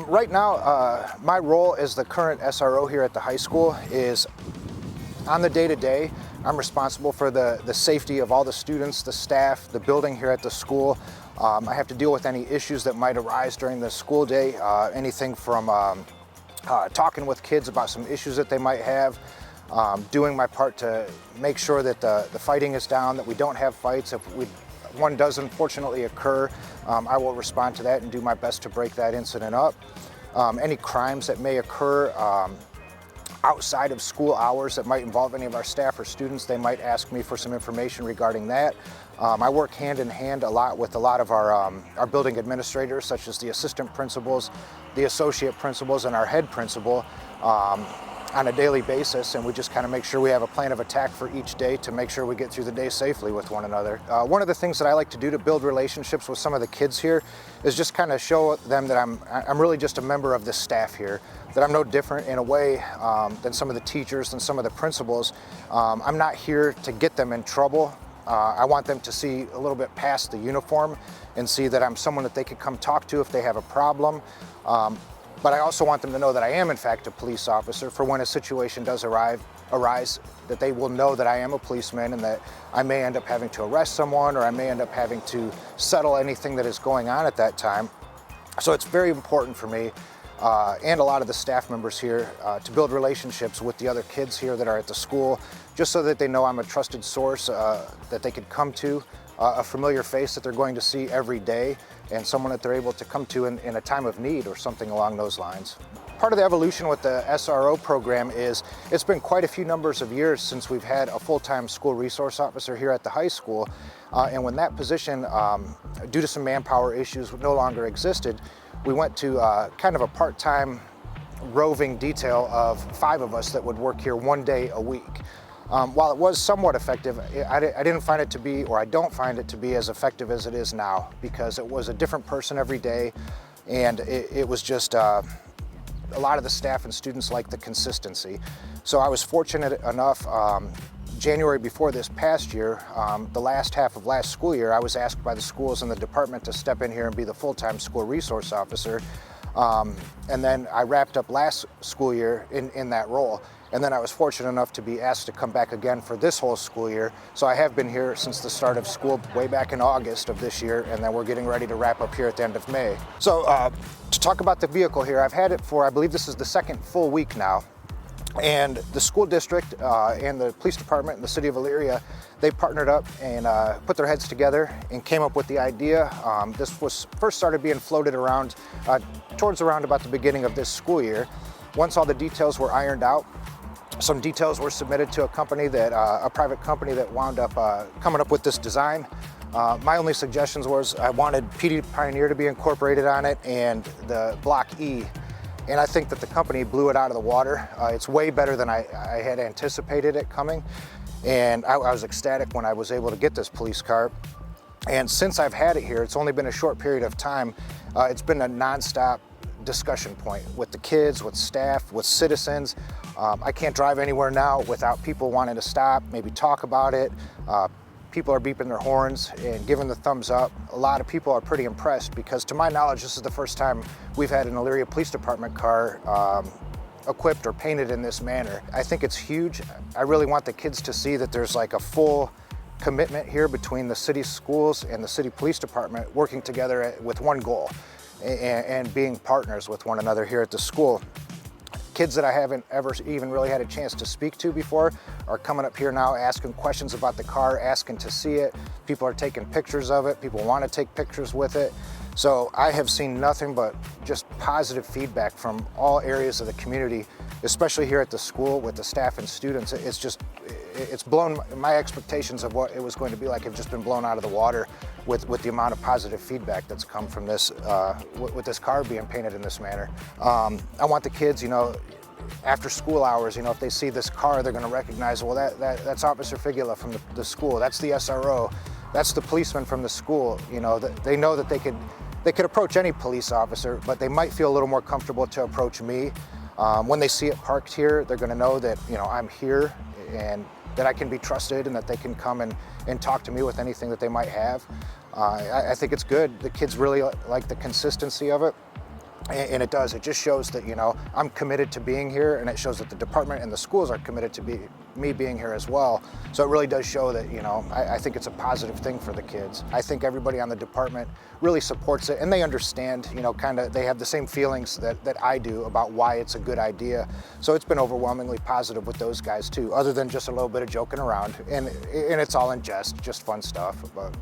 Right now, my role as the current SRO here at the high school is on the day-to-day. I'm responsible for the safety of all the students, the staff, the building here at the school. I have to deal with any issues that might arise during the school day, anything from talking with kids about some issues that they might have, doing my part to make sure that the fighting is down, that we don't have fights. If one does unfortunately occur, I will respond to that and do my best to break that incident up. Any crimes that may occur outside of school hours that might involve any of our staff or students, they might ask me for some information regarding that. I work hand in hand a lot with a lot of our building administrators, such as the assistant principals, the associate principals, and our head principal on a daily basis, and we just kind of make sure we have a plan of attack for each day to make sure we get through the day safely with one another. One of the things that I like to do to build relationships with some of the kids here is just kind of show them that I'm really just a member of this staff here, that I'm no different in a way than some of the teachers, than some of the principals. I'm not here to get them in trouble. I want them to see a little bit past the uniform and see that I'm someone that they could come talk to if they have a problem. But I also want them to know that I am in fact a police officer, for when a situation does arise, that they will know that I am a policeman and that I may end up having to arrest someone, or I may end up having to settle anything that is going on at that time. So it's very important for me and a lot of the staff members here to build relationships with the other kids here that are at the school, just so that they know I'm a trusted source that they could come to, a familiar face that they're going to see every day, and someone that they're able to come to in a time of need or something along those lines. Part of the evolution with the SRO program is it's been quite a few numbers of years since we've had a full-time school resource officer here at the high school, and when that position, due to some manpower issues, no longer existed, we went to kind of a part-time roving detail of 5 of us that would work here one day a week. While it was somewhat effective, I didn't find it to be, or I don't find it to be as effective as it is now, because it was a different person every day, and it was just a lot of the staff and students liked the consistency. So I was fortunate enough, January before this past year, the last half of last school year, I was asked by the schools and the department to step in here and be the full-time school resource officer. And then I wrapped up last school year in that role. And then I was fortunate enough to be asked to come back again for this whole school year. So I have been here since the start of school way back in August of this year, and then we're getting ready to wrap up here at the end of May. So to talk about the vehicle here, I've had it for, I believe this is the second full week now. And the school district and the police department in the city of Elyria, they partnered up and put their heads together and came up with the idea. This was first started being floated around towards around about the beginning of this school year. Once all the details were ironed out, some details were submitted to a company that, a private company that wound up coming up with this design. My only suggestions was I wanted PD Pioneer to be incorporated on it and the Block E. And I think that the company blew it out of the water. It's way better than I had anticipated it coming. And I was ecstatic when I was able to get this police car. And since I've had it here, it's only been a short period of time. It's been a nonstop discussion point with the kids, with staff, with citizens. I can't drive anywhere now without people wanting to stop, maybe talk about it. People are beeping their horns and giving the thumbs up. A lot of people are pretty impressed because, to my knowledge, this is the first time we've had an Elyria Police Department car equipped or painted in this manner. I think it's huge. I really want the kids to see that there's like a full commitment here between the city schools and the city police department working together with one goal and being partners with one another here at the school. Kids that I haven't ever even really had a chance to speak to before are coming up here now asking questions about the car, asking to see it. People are taking pictures of it. People want to take pictures with it. So I have seen nothing but just positive feedback from all areas of the community, especially here at the school with the staff and students. It's blown, my expectations of what it was going to be like have just been blown out of the water with the amount of positive feedback that's come from this, with this car being painted in this manner. I want the kids, you know, after school hours, you know, if they see this car, they're going to recognize, well, that's Officer Figula from the school, that's the SRO, that's the policeman from the school. You know, they know that they could approach any police officer, but they might feel a little more comfortable to approach me. When they see it parked here, they're going to know that, you know, I'm here and that I can be trusted and that they can come and talk to me with anything that they might have. I think it's good. The kids really like the consistency of it. And it does. It just shows that, you know, I'm committed to being here, and it shows that the department and the schools are committed to me being here as well. So it really does show that, you know, I think it's a positive thing for the kids. I think everybody on the department really supports it, and they understand, you know, kind of, they have the same feelings that I do about why it's a good idea. So it's been overwhelmingly positive with those guys too, other than just a little bit of joking around. And it's all in jest, just fun stuff. But